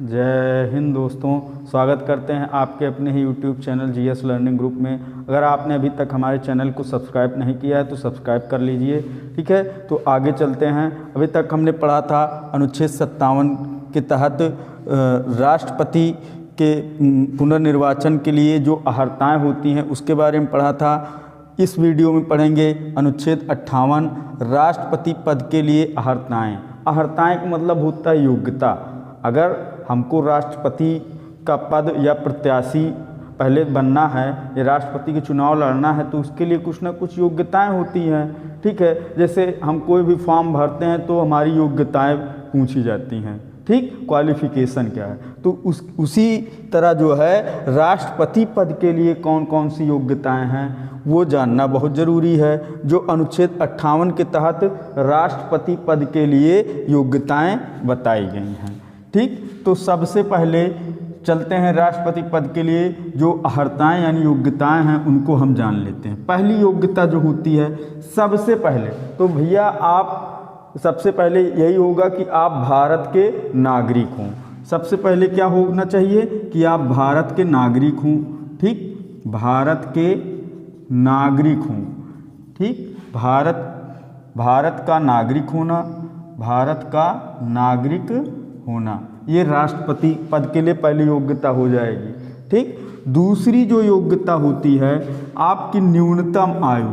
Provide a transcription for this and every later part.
जय हिंद दोस्तों, स्वागत करते हैं आपके अपने ही YouTube channel GS learning group में। अगर आपने अभी तक हमारे चैनल को सब्सक्राइब नहीं किया है तो सब्सक्राइब कर लीजिए। ठीक है, तो आगे चलते हैं। अभी तक हमने पढ़ा था अनुच्छेद 57 के तहत राष्ट्रपति के पुनर्निर्वाचन के लिए जो अहर्ताएँ होती हैं उसके बारे में पढ़ा था। इस वीडियो में पढ़ेंगे अनुच्छेद 58 राष्ट्रपति पद के लिए अहर्ताएँ। अहर्ताएँ का मतलब होता है योग्यता। अगर हमको राष्ट्रपति का पद या प्रत्याशी पहले बनना है या राष्ट्रपति के चुनाव लड़ना है तो उसके लिए कुछ ना कुछ योग्यताएं होती हैं। ठीक है, जैसे हम कोई भी फॉर्म भरते हैं तो हमारी योग्यताएं पूछी जाती हैं। ठीक, क्वालिफ़िकेशन क्या है, तो उसी तरह जो है राष्ट्रपति पद के लिए कौन कौन सी योग्यताएं हैं वो जानना बहुत ज़रूरी है। जो अनुच्छेद 58 के तहत राष्ट्रपति पद के लिए योग्यताएं बताई गई हैं। ठीक, तो सबसे पहले चलते हैं राष्ट्रपति पद के लिए जो अहर्ताएँ यानी योग्यताएं हैं उनको हम जान लेते हैं। पहली योग्यता जो होती है सबसे पहले तो भैया आप सबसे पहले यही होगा कि आप भारत के नागरिक हों। सबसे पहले क्या होना चाहिए कि आप भारत के नागरिक हों। ठीक, भारत के नागरिक हों। ठीक, भारत का नागरिक होना, भारत का नागरिक होना, ये राष्ट्रपति पद के लिए पहली योग्यता हो जाएगी। ठीक, दूसरी जो योग्यता होती है आपकी न्यूनतम आयु।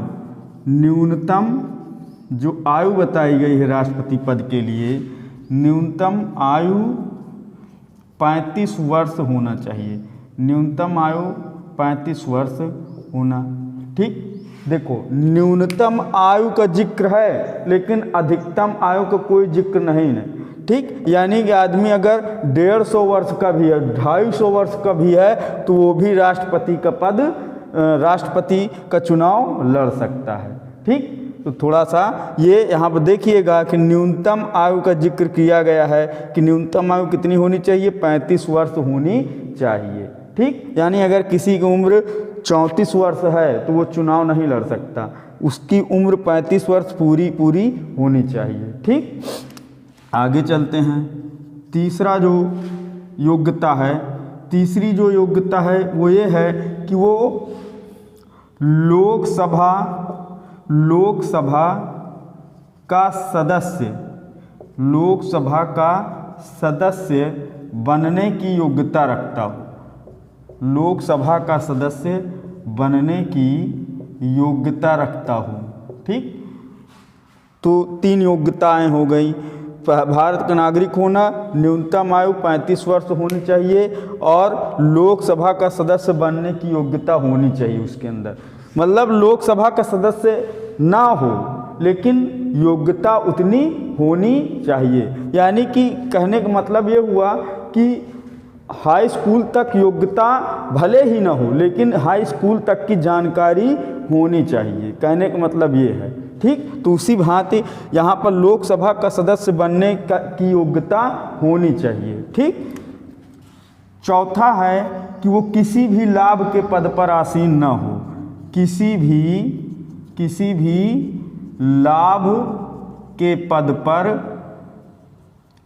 न्यूनतम जो आयु बताई गई है राष्ट्रपति पद के लिए, न्यूनतम आयु 35 वर्ष होना चाहिए। न्यूनतम आयु 35 वर्ष होना। ठीक, देखो न्यूनतम आयु का जिक्र है लेकिन अधिकतम आयु का कोई जिक्र नहीं है। ठीक, यानी कि आदमी अगर 150 वर्ष का भी है, 250 वर्ष का भी है तो वो भी राष्ट्रपति का पद, राष्ट्रपति का चुनाव लड़ सकता है। ठीक, तो थोड़ा सा ये यहाँ पर देखिएगा कि न्यूनतम आयु का जिक्र किया गया है कि न्यूनतम आयु कितनी होनी चाहिए, 35 वर्ष होनी चाहिए। ठीक, यानी अगर किसी की उम्र 34 वर्ष है तो वो चुनाव नहीं लड़ सकता, उसकी उम्र 35 वर्ष पूरी होनी चाहिए। ठीक, आगे चलते हैं। तीसरा जो योग्यता है, तीसरी जो योग्यता है वो ये है कि वो लोकसभा का सदस्य बनने की योग्यता रखता हो। लोकसभा का सदस्य बनने की योग्यता रखता हो। ठीक, तो 3 योग्यताएं हो गई। भारत का नागरिक होना, न्यूनतम आयु 35 वर्ष होनी चाहिए और लोकसभा का सदस्य बनने की योग्यता होनी चाहिए उसके अंदर। मतलब लोकसभा का सदस्य ना हो लेकिन योग्यता उतनी होनी चाहिए। यानी कि कहने का मतलब ये हुआ कि हाई स्कूल तक योग्यता भले ही ना हो लेकिन हाई स्कूल तक की जानकारी होनी चाहिए। कहने का मतलब ये है। ठीक, तो उसी भांति यहाँ पर लोकसभा का सदस्य बनने की योग्यता होनी चाहिए। ठीक, चौथा है कि वो किसी भी लाभ के पद पर आसीन न हो। किसी भी लाभ के पद पर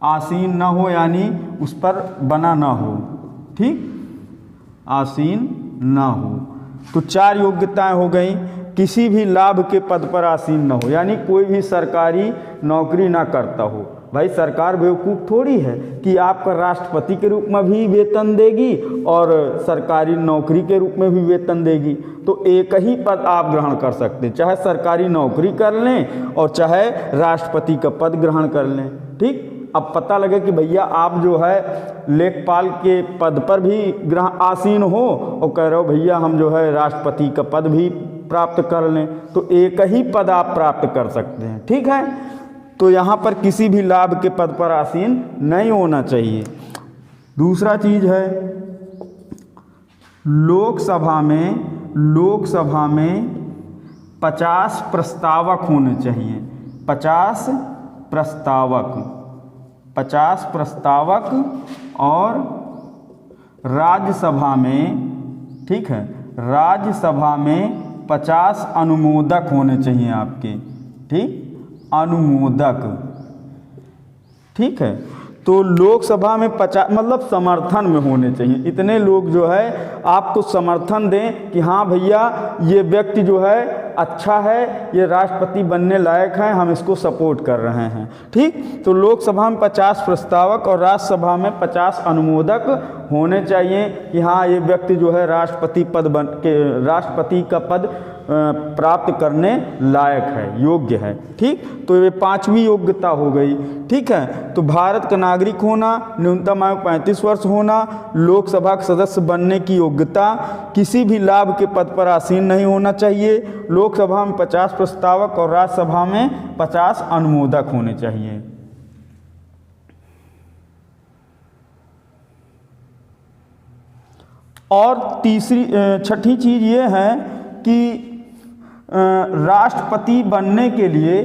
आसीन न हो यानी उस पर बना न हो। ठीक, आसीन न हो। तो 4 योग्यताएं हो गई। किसी भी लाभ के पद पर आसीन न हो यानी कोई भी सरकारी नौकरी ना करता हो। भाई सरकार बेवकूफ़ थोड़ी है कि आपका राष्ट्रपति के रूप में भी वेतन देगी और सरकारी नौकरी के रूप में भी वेतन देगी। तो एक ही पद आप ग्रहण कर सकते हैं, चाहे सरकारी नौकरी कर लें और चाहे राष्ट्रपति का पद ग्रहण कर लें। ठीक, अब पता लगे कि भैया आप जो है लेखपाल के पद पर भी आसीन हो और कह रहे हो भैया हम जो है राष्ट्रपति का पद भी प्राप्त कर लें, तो एक ही पद आप प्राप्त कर सकते हैं। ठीक है, तो यहाँ पर किसी भी लाभ के पद पर आसीन नहीं होना चाहिए। दूसरा चीज़ है लोकसभा में 50 प्रस्तावक होने चाहिए। 50 प्रस्तावक और राज्यसभा में, ठीक है, राज्यसभा में 50 अनुमोदक होने चाहिए आपके। ठीक, अनुमोदक। ठीक है, तो लोकसभा में 50 मतलब समर्थन में होने चाहिए, इतने लोग जो है आपको समर्थन दें कि हाँ भैया ये व्यक्ति जो है अच्छा है, ये राष्ट्रपति बनने लायक है, हम इसको सपोर्ट कर रहे हैं। ठीक, तो लोकसभा में 50 प्रस्तावक और राज्यसभा में 50 अनुमोदक होने चाहिए कि हाँ ये व्यक्ति जो है राष्ट्रपति का पद प्राप्त करने लायक है, योग्य है। ठीक, तो ये 5वीं योग्यता हो गई। ठीक है, तो भारत का नागरिक होना, न्यूनतम आयु 35 वर्ष होना, लोकसभा के सदस्य बनने की योग्यता, किसी भी लाभ के पद पर आसीन नहीं होना चाहिए, लोकसभा में 50 प्रस्तावक और राज्यसभा में 50 अनुमोदक होने चाहिए। और छठी चीज़ ये है कि राष्ट्रपति बनने के लिए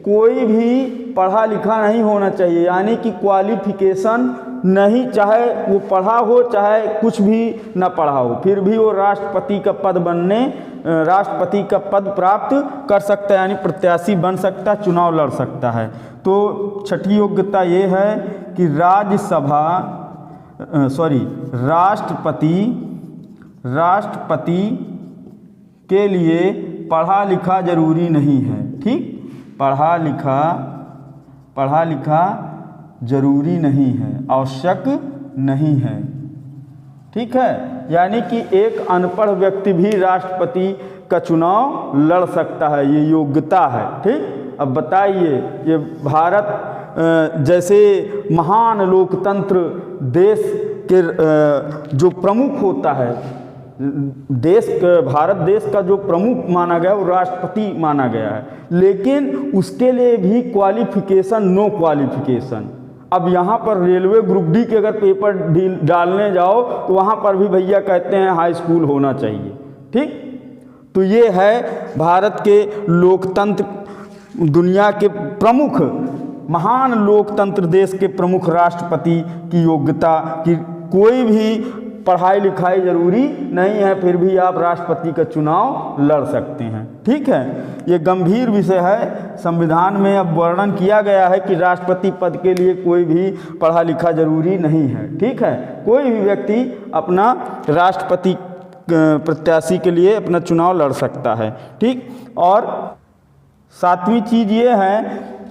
कोई भी पढ़ा लिखा नहीं होना चाहिए, यानी कि क्वालिफिकेशन नहीं, चाहे वो पढ़ा हो चाहे कुछ भी ना पढ़ा हो, फिर भी वो राष्ट्रपति का पद प्राप्त कर सकता है, यानी प्रत्याशी बन सकता है, चुनाव लड़ सकता है। तो छठी योग्यता ये है कि राष्ट्रपति के लिए पढ़ा लिखा जरूरी नहीं है। ठीक, पढ़ा लिखा जरूरी नहीं है, आवश्यक नहीं है। ठीक है, यानी कि एक अनपढ़ व्यक्ति भी राष्ट्रपति का चुनाव लड़ सकता है, ये योग्यता है। ठीक, अब बताइए ये भारत जैसे महान लोकतंत्र देश के जो प्रमुख होता है, भारत देश का जो प्रमुख माना गया वो राष्ट्रपति माना गया है, लेकिन उसके लिए भी क्वालिफिकेशन, नो क्वालिफिकेशन। अब यहाँ पर रेलवे ग्रुप डी के अगर पेपर डालने जाओ तो वहाँ पर भी भैया कहते हैं हाई स्कूल होना चाहिए। ठीक, तो ये है भारत के लोकतंत्र, दुनिया के प्रमुख महान लोकतंत्र देश के प्रमुख राष्ट्रपति की योग्यता कि कोई भी पढ़ाई लिखाई जरूरी नहीं है, फिर भी आप राष्ट्रपति का चुनाव लड़ सकते हैं। ठीक है, ये गंभीर विषय है, संविधान में अब वर्णन किया गया है कि राष्ट्रपति पद के लिए कोई भी पढ़ा लिखा जरूरी नहीं है। ठीक है, कोई भी व्यक्ति अपना राष्ट्रपति प्रत्याशी के लिए अपना चुनाव लड़ सकता है। ठीक, और 7वीं चीज़ ये है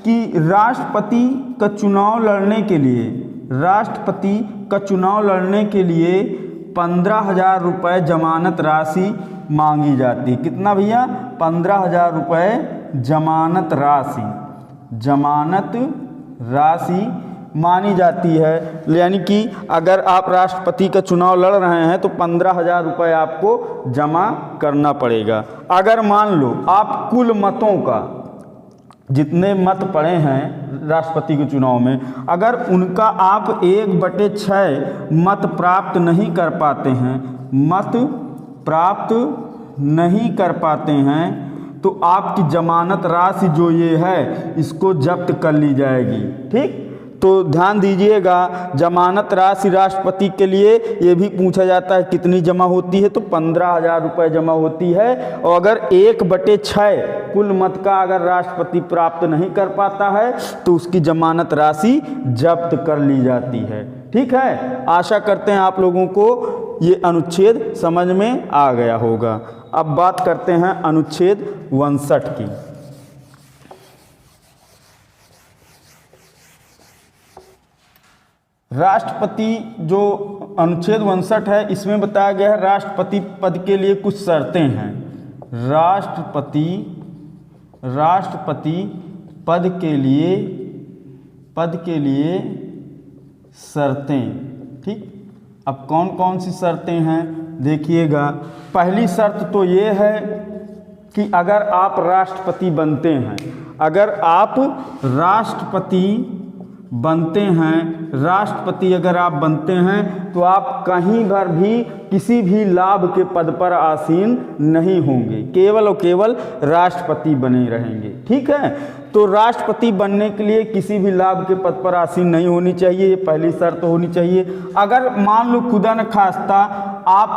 कि राष्ट्रपति का चुनाव लड़ने के लिए 15,000 रुपये जमानत राशि मांगी जाती है। कितना भैया? 15,000 रुपये जमानत राशि मानी जाती है, यानी कि अगर आप राष्ट्रपति का चुनाव लड़ रहे हैं तो 15,000 रुपये आपको जमा करना पड़ेगा। अगर मान लो आप कुल मतों का, जितने मत पड़े हैं राष्ट्रपति के चुनाव में, अगर उनका आप 1/6 मत प्राप्त नहीं कर पाते हैं तो आपकी जमानत राशि जो ये है इसको जब्त कर ली जाएगी। ठीक, तो ध्यान दीजिएगा, जमानत राशि राष्ट्रपति के लिए ये भी पूछा जाता है कितनी जमा होती है, तो 15,000 रुपये जमा होती है। और अगर 1/6 कुल मत का अगर राष्ट्रपति प्राप्त नहीं कर पाता है तो उसकी जमानत राशि जब्त कर ली जाती है। ठीक है, आशा करते हैं आप लोगों को ये अनुच्छेद समझ में आ गया होगा। अब बात करते हैं अनुच्छेद 59 की। राष्ट्रपति जो अनुच्छेद 59 है इसमें बताया गया है राष्ट्रपति पद के लिए कुछ शर्तें हैं। राष्ट्रपति पद के लिए शर्तें। ठीक, अब कौन कौन सी शर्तें हैं देखिएगा। पहली शर्त तो ये है कि अगर आप राष्ट्रपति बनते हैं, राष्ट्रपति अगर आप बनते हैं तो आप कहीं पर भी किसी भी लाभ के पद पर आसीन नहीं होंगे, केवल और केवल राष्ट्रपति बने रहेंगे। ठीक है, तो राष्ट्रपति बनने के लिए किसी भी लाभ के पद पर आसीन नहीं होनी चाहिए, ये पहली शर्त होनी चाहिए। अगर मान लो खुदा न खास्ता आप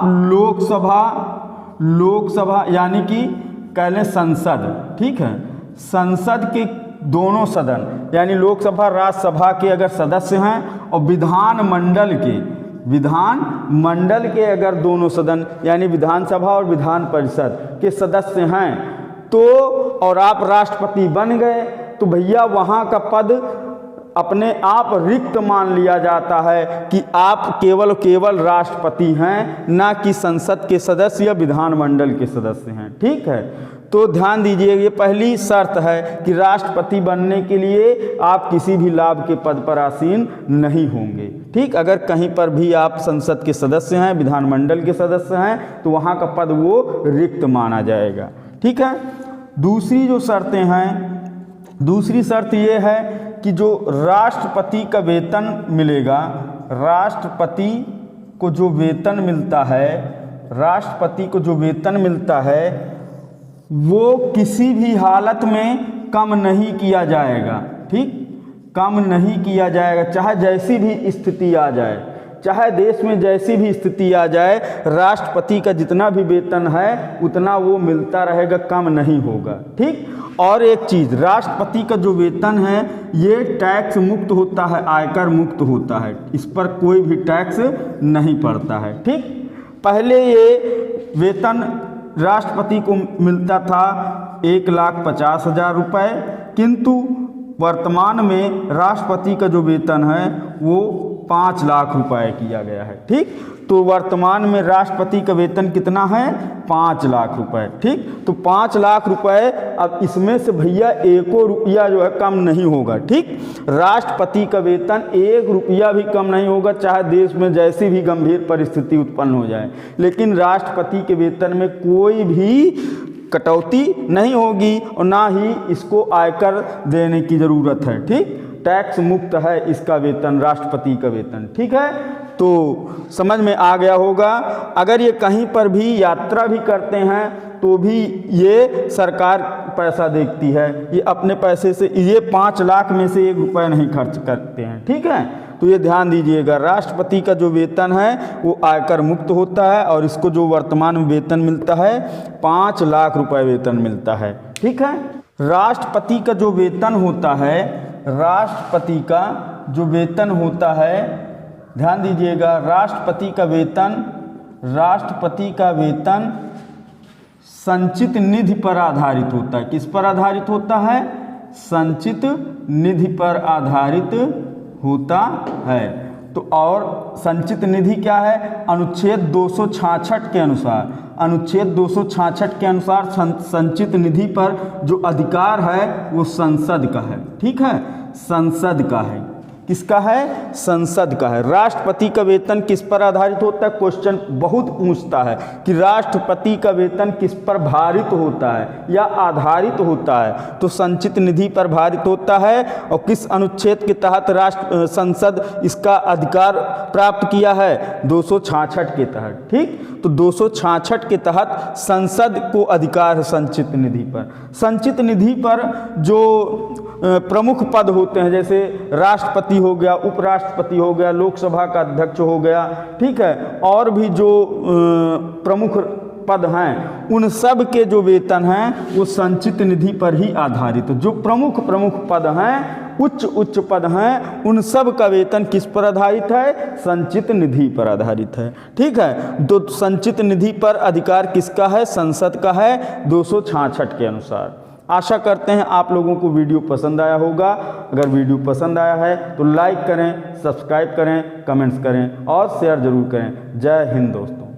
लोकसभा यानी कि कह लें संसद, ठीक है, संसद के दोनों सदन यानी लोकसभा राज्यसभा के अगर सदस्य हैं और विधानमंडल के अगर दोनों सदन यानी विधानसभा और विधान परिषद के सदस्य हैं तो और आप राष्ट्रपति बन गए तो भैया वहाँ का पद अपने आप रिक्त मान लिया जाता है कि आप केवल राष्ट्रपति हैं, ना कि संसद के सदस्य या विधानमंडल के सदस्य हैं। ठीक है, तो ध्यान दीजिए, ये पहली शर्त है कि राष्ट्रपति बनने के लिए आप किसी भी लाभ के पद पर आसीन नहीं होंगे। ठीक, अगर कहीं पर भी आप संसद के सदस्य हैं, विधानमंडल के सदस्य हैं, तो वहाँ का पद वो रिक्त माना जाएगा। ठीक है, दूसरी जो शर्तें हैं, दूसरी शर्त ये है कि जो राष्ट्रपति का वेतन मिलेगा, राष्ट्रपति को जो वेतन मिलता है, राष्ट्रपति को जो वेतन मिलता है वो किसी भी हालत में कम नहीं किया जाएगा। ठीक, कम नहीं किया जाएगा, चाहे जैसी भी स्थिति आ जाए, चाहे देश में जैसी भी स्थिति आ जाए, राष्ट्रपति का जितना भी वेतन है उतना वो मिलता रहेगा, कम नहीं होगा। ठीक, और एक चीज़, राष्ट्रपति का जो वेतन है ये टैक्स मुक्त होता है, आयकर मुक्त होता है, इस पर कोई भी टैक्स नहीं पड़ता है। ठीक, पहले ये वेतन राष्ट्रपति को मिलता था 1,50,000 रुपये, किंतु वर्तमान में राष्ट्रपति का जो वेतन है वो 5 लाख रुपए किया गया है। ठीक, तो वर्तमान में राष्ट्रपति का वेतन कितना है? 5 लाख रुपए। ठीक, तो 5 लाख रुपए, अब इसमें से भैया 1 रुपया जो है कम नहीं होगा। ठीक, राष्ट्रपति का वेतन 1 रुपया भी कम नहीं होगा, चाहे देश में जैसी भी गंभीर परिस्थिति उत्पन्न हो जाए, लेकिन राष्ट्रपति के वेतन में कोई भी कटौती नहीं होगी और ना ही इसको आयकर देने की ज़रूरत है। ठीक, टैक्स मुक्त है इसका वेतन, राष्ट्रपति का वेतन। ठीक है, तो समझ में आ गया होगा। अगर ये कहीं पर भी यात्रा भी करते हैं तो भी ये सरकार पैसा देखती है, ये अपने पैसे से, ये 5 लाख में से 1 रुपया नहीं खर्च करते हैं। ठीक है, तो ये ध्यान दीजिएगा, राष्ट्रपति का जो वेतन है वो आयकर मुक्त होता है और इसको जो वर्तमान में वेतन मिलता है 5 लाख रुपए वेतन मिलता है। ठीक है, राष्ट्रपति का जो वेतन होता है, राष्ट्रपति का जो वेतन होता है, ध्यान दीजिएगा, राष्ट्रपति का वेतन संचित निधि पर आधारित होता है। किस पर आधारित होता है? संचित निधि पर आधारित होता है। तो और संचित निधि क्या है? अनुच्छेद 266 के अनुसार, अनुच्छेद 266 के अनुसार संचित निधि पर जो अधिकार है वो संसद का है। ठीक है, संसद का है। किसका है? संसद का है। राष्ट्रपति का वेतन किस पर आधारित होता है? क्वेश्चन बहुत पूछता है कि राष्ट्रपति का वेतन किस पर भारित होता है या आधारित होता है, तो संचित निधि पर भारित होता है। और किस अनुच्छेद के तहत संसद इसका अधिकार प्राप्त किया है? 266 के तहत। ठीक, तो 266 के तहत संसद को अधिकार है संचित निधि पर। संचित निधि पर जो प्रमुख पद होते हैं, जैसे राष्ट्रपति हो गया, उपराष्ट्रपति हो गया, लोकसभा का अध्यक्ष हो गया, ठीक है, और भी जो प्रमुख पद हैं उन सब के जो वेतन हैं वो संचित निधि पर ही आधारित। जो प्रमुख पद हैं, उच्च पद हैं, उन सब का वेतन किस पर आधारित है? संचित निधि पर आधारित है। ठीक है, तो संचित निधि पर अधिकार किसका है? संसद का है, 266 के अनुसार। आशा करते हैं आप लोगों को वीडियो पसंद आया होगा। अगर वीडियो पसंद आया है तो लाइक करें, सब्सक्राइब करें, कमेंट्स करें और शेयर ज़रूर करें। जय हिंद दोस्तों।